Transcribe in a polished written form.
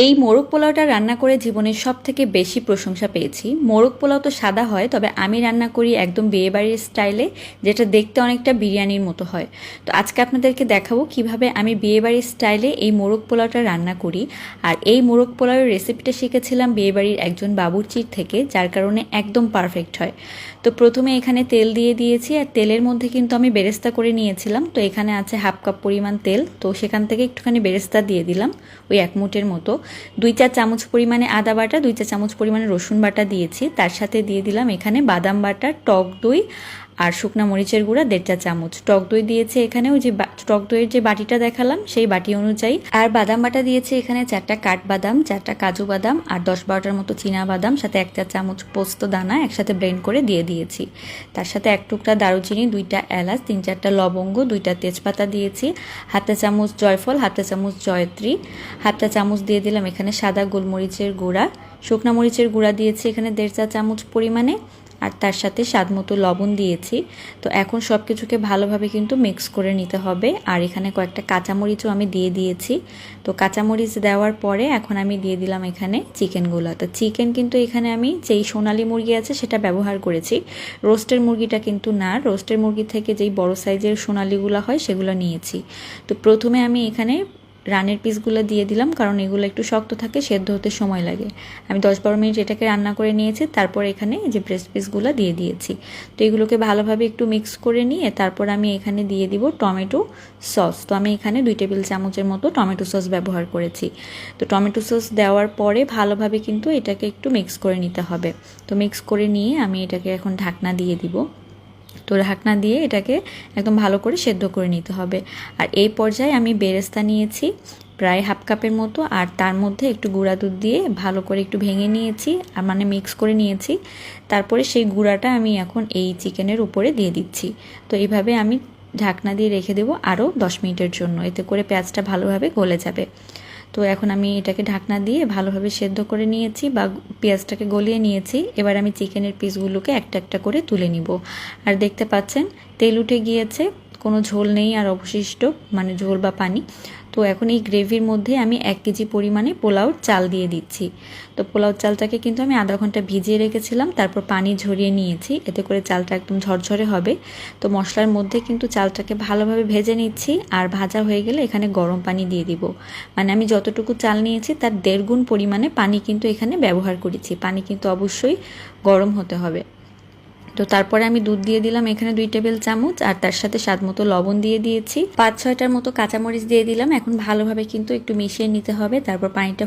এই মোরগ পোলাওটা রান্না করে জীবনের সবথেকে বেশি প্রশংসা পেয়েছি। মোরগ পোলাও তো সাদা হয়, তবে আমি রান্না করি একদম বিয়েবাড়ির স্টাইলে, যেটা দেখতে অনেকটা বিরিয়ানির মতো হয়। তো আজকে আপনাদেরকে দেখাবো কিভাবে আমি বিয়েবাড়ির স্টাইলে এই মোরগ পোলাওটা রান্না করি। আর এই মোরগ পোলাওয়ের রেসিপিটা শিখেছিলাম বিয়েবাড়ির একজন বাবুর্চির থেকে, যার কারণে একদম পারফেক্ট হয়। তো প্রথমে এখানে তেল দিয়ে দিয়েছি, আর তেলের মধ্যে কিন্তু আমি বেরেস্তা করে নিয়েছিলাম। তো এখানে আছে 1/2 কাপ পরিমাণ তেল, তো সেখান থেকে একটুখানি বেরেস্তা দিয়ে দিলাম, ওই 1 মুঠের মতো। 2 চা চামচ পরিমাণে আদা বাটা, 2 চা চামচ পরিমাণে রসুন বাটা দিয়েছি। তার সাথে দিয়ে দিলাম এখানে বাদাম বাটা, টক দই আর শুকনা মরিচের গুঁড়া 1.5 চা চামচ। টক দই দিয়েছে এখানে ওই যে টক দইয়ের যে বাটিটা দেখালাম সেই বাটি অনুযায়ী। আর বাদাম বাটা দিয়েছে এখানে 4টা কাঠবাদাম, 4টা কাজু বাদাম আর 10-12টার মতো চীনা বাদাম, সাথে 1 চা চামচ পোস্ত দানা একসাথে ব্লেন্ড করে দিয়ে দিয়েছি। তার সাথে 1 টুকরা দারুচিনি, 2টা এলাচ, 3-4টা লবঙ্গ, 2টা তেজপাতা দিয়েছি, 1/2 চামচ জয়ফল, 1/2 চামচ জয়ত্রী, 1/2 চামচ দিয়ে দিলাম এখানে সাদা গোলমরিচের গুঁড়া, শুকনা মরিচের গুঁড়া দিয়েছি এখানে 1.5 চা চামচ পরিমাণে, আর তার সাথে স্বাদ মতো লবণ দিয়েছি। তো এখন সব কিছুকে ভালোভাবে কিন্তু মিক্স করে নিতে হবে। আর এখানে কয়েকটা কাঁচামরিচও আমি দিয়ে দিয়েছি। তো কাঁচামরিচ দেওয়ার পরে এখন আমি দিয়ে দিলাম এখানে চিকেনগুলো। তো চিকেন কিন্তু এখানে আমি যেই সোনালি মুরগি আছে সেটা ব্যবহার করেছি, রোস্টের মুরগিটা কিন্তু না। রোস্টের মুরগি থেকে যেই বড় সাইজের সোনালিগুলো হয় সেগুলো নিয়েছি। তো প্রথমে আমি এখানে রানের পিসগুলো দিয়ে দিলাম, কারণ এগুলো একটু শক্ত থাকে, সেদ্ধ হতে সময় লাগে। আমি 10-12 মিনিট এটাকে রান্না করে নিয়েছি। তারপর এখানে যে ব্রেস্ট পিসগুলো দিয়ে দিয়েছি। তো এগুলোকে ভালোভাবে একটু মিক্স করে নিয়ে তারপর আমি এখানে দিয়ে দিব টমেটো সস। তো আমি এখানে 2 টেবিল চামচের মতো টমেটো সস ব্যবহার করেছি। তো টমেটো সস দেওয়ার পরে ভালোভাবে কিন্তু এটাকে একটু মিক্স করে নিতে হবে। তো মিক্স করে নিয়ে আমি এটাকে এখন ঢাকনা দিয়ে দিব। তো ঢাকনা দিয়ে এটাকে একদম ভালো করে সেদ্ধ করে নিতে হবে। আর এই পর্যায়ে আমি বেরেস্তা নিয়েছি প্রায় 1/2 কাপের মতো, আর তার মধ্যে একটু গুঁড়া দুধ দিয়ে ভালো করে একটু ভেঙে নিয়েছি, আর মানে মিক্স করে নিয়েছি। তারপরে সেই গুঁড়াটা আমি এখন এই চিকেনের উপরে দিয়ে দিচ্ছি। তো এইভাবে আমি ঢাকনা দিয়ে রেখে দেবো আরও 10 মিনিটের জন্য, এতে করে পেঁয়াজটা ভালোভাবে গলে যাবে। তো এখন আমি এটাকে ঢাকনা দিয়ে ভালোভাবে সেদ্ধ করে নিয়েছি বা পেঁয়াজটাকে গলিয়ে নিয়েছি। এবার আমি চিকেনের পিসগুলোকে একটা একটা করে তুলে নিব। আর দেখতে পাচ্ছেন তেল উঠে গিয়েছে, কোনো ঝোল নেই আর অবশিষ্ট, মানে ঝোল বা পানি। তো এখন এই গ্রেভির মধ্যে আমি 1 কেজি পরিমাণে পোলাওর চাল দিয়ে দিচ্ছি। তো পোলাও চালটাকে কিন্তু আমি আধা ঘন্টা ভিজিয়ে রেখেছিলাম, তারপর পানি ঝরিয়ে নিয়েছি, এতে করে চালটা একদম ঝরঝরে হবে। তো মশলার মধ্যে কিন্তু চালটাকে ভালোভাবে ভেজে নিচ্ছি, আর ভাজা হয়ে গেলে এখানে গরম পানি দিয়ে দিব। মানে আমি যতটুকু চাল নিয়েছি তার 1.5 গুণ পরিমাণে পানি কিন্তু এখানে ব্যবহার করেছি। পানি কিন্তু অবশ্যই গরম হতে হবে। তো তারপরে আমি দুধ দিয়ে দিলাম এখানে 2 টেবিল চামচ, আর তার সাথে স্বাদ মতো লবণ দিয়ে দিয়েছি, 5-6টার মতো কাঁচামরিচ দিয়ে দিলাম। এখন ভালোভাবে কিন্তু একটু মিশিয়ে নিতে হবে। তারপর পানিটা